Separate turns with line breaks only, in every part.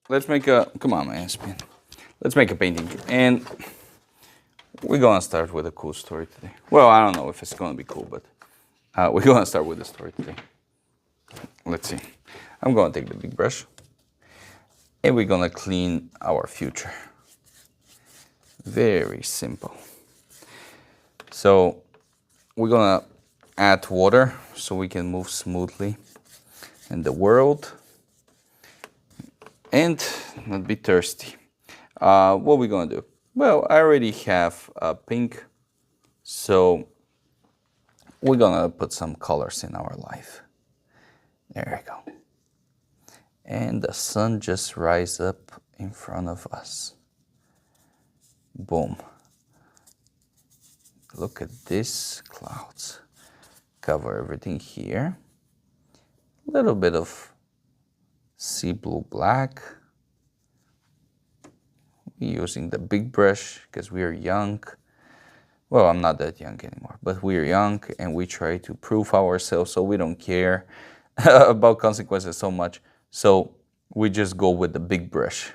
let's make a, come on man, spin. Let's make a painting. And we're gonna start with a cool story today. Well, I don't know if it's gonna be cool, but we're gonna start with the story today. Let's see. I'm gonna take the big brush and we're gonna clean our future. Very simple. So we're gonna add water so we can move smoothly in the world and not be thirsty. What we gonna do? Well, I already have pink, so we're gonna put some colors in our life. There we go. And the sun just rise up in front of us. Boom. Look at these clouds. Cover everything here. A little bit of sea blue black. We're using the big brush because we are young. Well, I'm not that young anymore, but we are young and we try to prove ourselves, so we don't care about consequences so much. So we just go with the big brush.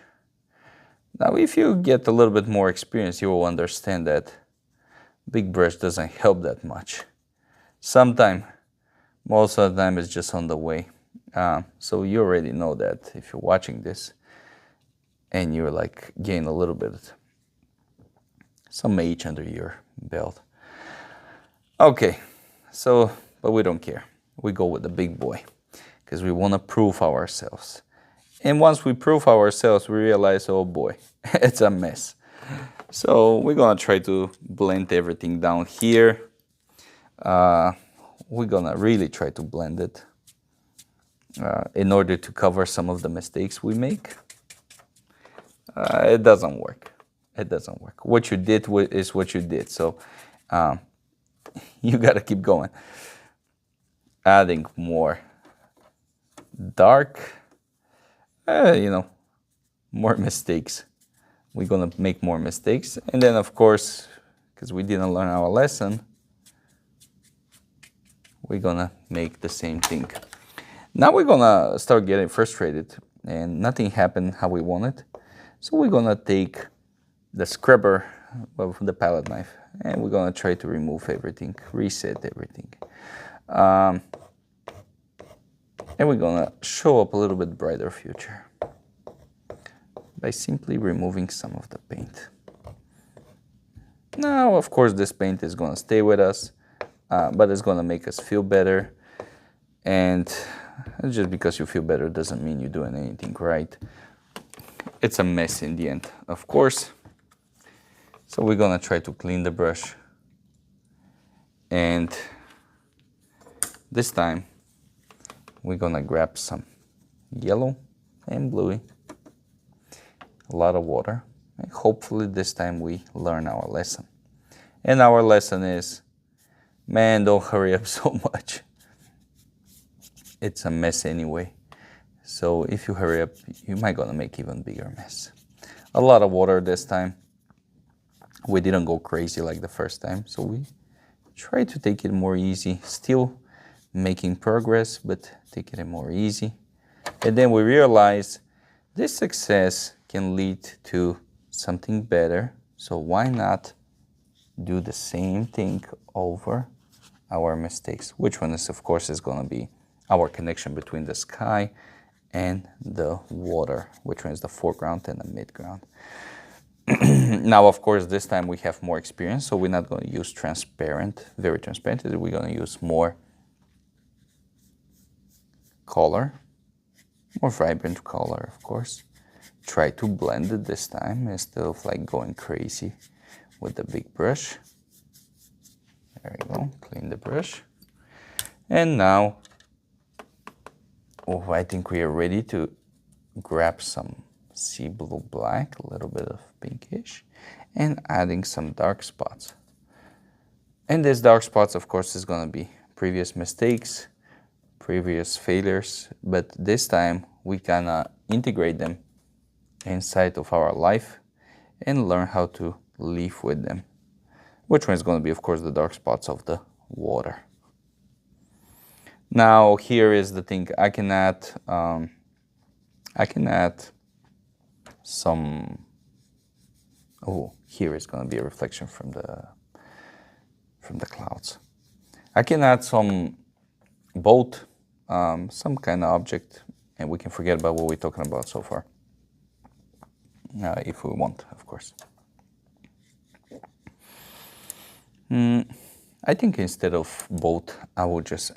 Now, if you get a little bit more experience, you will understand that big brush doesn't help that much. Sometimes, most of the time, it's just on the way. So you already know that if you're watching this and you're like gain a little bit, some age under your belt. Okay, so, but we don't care. We go with the big boy because we want to prove ourselves. And once we prove ourselves, we realize, oh boy, it's a mess. So we're gonna try to blend everything down here. We're gonna really try to blend it in order to cover some of the mistakes we make. It doesn't work. It doesn't work. What you did is what you did. So you gotta keep going. Adding more dark. More mistakes. We're gonna make more mistakes. And then of course, because we didn't learn our lesson, we're gonna make the same thing. Now we're gonna start getting frustrated and nothing happened how we wanted. So we're gonna take the scrubber of the palette knife and we're gonna try to remove everything, reset everything. And we're gonna show up a little bit brighter future by simply removing some of the paint. Now, of course, this paint is gonna stay with us, but it's gonna make us feel better. And just because you feel better doesn't mean you're doing anything right. It's a mess in the end, of course. So we're gonna try to clean the brush. And this time, we're gonna grab some yellow and bluey, a lot of water, and hopefully this time we learn our lesson. And our lesson is, man, don't hurry up so much. It's a mess anyway. So if you hurry up, you might gonna make even bigger mess. A lot of water this time. We didn't go crazy like the first time, so we try to take it more easy. Still making progress, but take it more easy. And then we realize this success can lead to something better. So why not do the same thing over our mistakes? Which one is, of course, is going to be our connection between the sky and the water, which one is the foreground and the midground. Now, of course, this time we have more experience, so we're not going to use transparent, very transparent. We're going to use more color, more vibrant color, of course. Try to blend it this time instead of like going crazy with the big brush. There you go, clean the brush. And now, I think we are ready to grab some sea blue black, a little bit of pinkish, and adding some dark spots. And these dark spots, of course, is going to be previous mistakes, previous failures, but this time we can integrate them inside of our life and learn how to live with them. Which one is going to be, of course, the dark spots of the water. Now here is the thing. I can add some, oh, here is going to be a reflection from the clouds. I can add some boat, some kind of object, and we can forget about what we're talking about so far. If we want, of course. I think instead of boat, I will just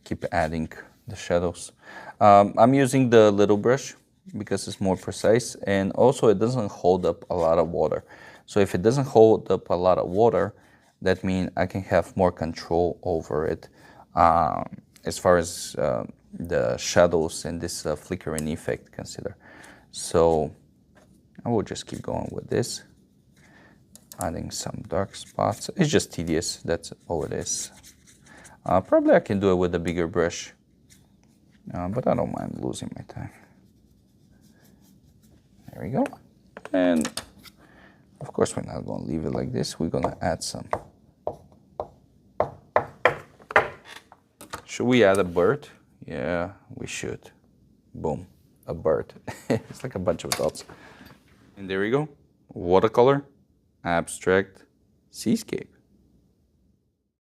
keep adding the shadows. I'm using the little brush because it's more precise, and also it doesn't hold up a lot of water. So if it doesn't hold up a lot of water, that means I can have more control over it as far as the shadows and this flickering effect consider. So I will just keep going with this, adding some dark spots. It's just tedious, that's all it is. Probably I can do it with a bigger brush, but I don't mind losing my time. There we go. And of course we're not going to leave it like this. We're going to add some. Should we add a bird? Yeah, we should. Boom, a bird. It's like a bunch of dots. And there we go. Watercolor, abstract, seascape.